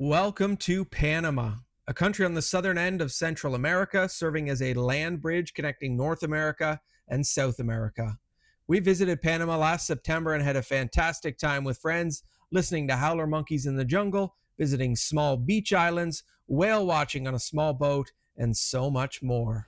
Welcome to Panama, a country on the southern end of Central America, serving as a land bridge connecting North America and South America. We visited Panama last September and had a fantastic time with friends, listening to howler monkeys in the jungle, visiting small beach islands, whale watching on a small boat, and so much more.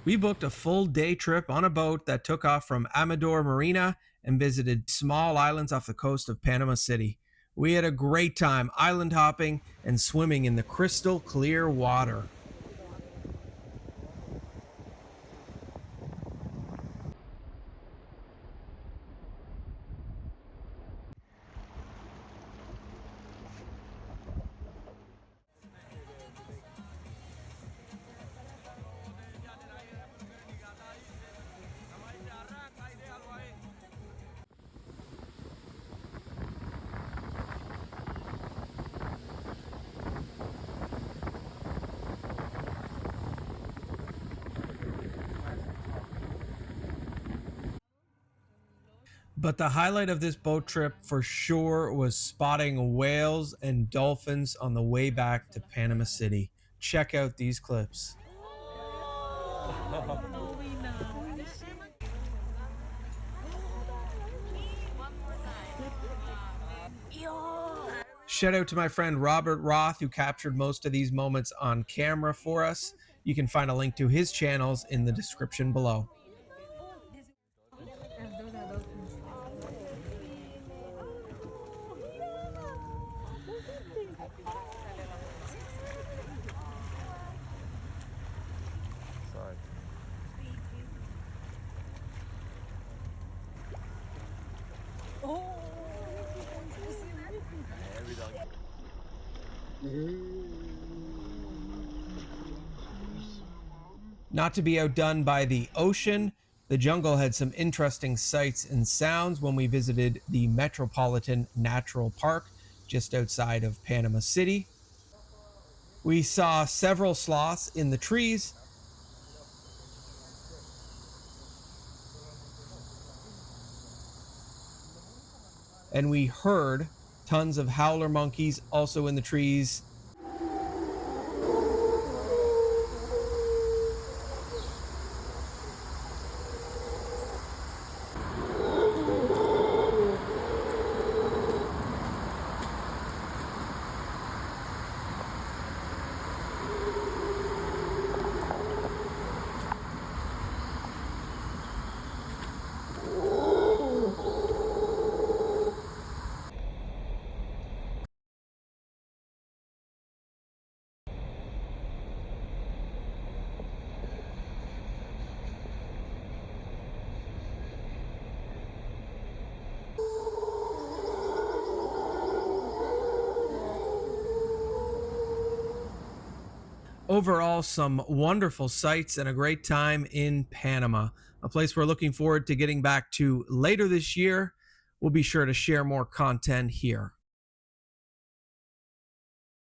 We booked a full day trip on a boat that took off from Amador Marina and visited small islands off the coast of Panama City. We had a great time island hopping and swimming in the crystal clear water. But the highlight of this boat trip for sure was spotting whales and dolphins on the way back to Panama City. Check out these clips. Shout out to my friend Robert Roth, who captured most of these moments on camera for us. You can find a link to his channels in the description below. Not to be outdone by the ocean, the jungle had some interesting sights and sounds when we visited the Metropolitan Natural Park just outside of Panama City. We saw several sloths in the trees, and we heard tons of howler monkeys also in the trees. Overall, some wonderful sights and a great time in Panama, a place we're looking forward to getting back to later this year. We'll be sure to share more content here.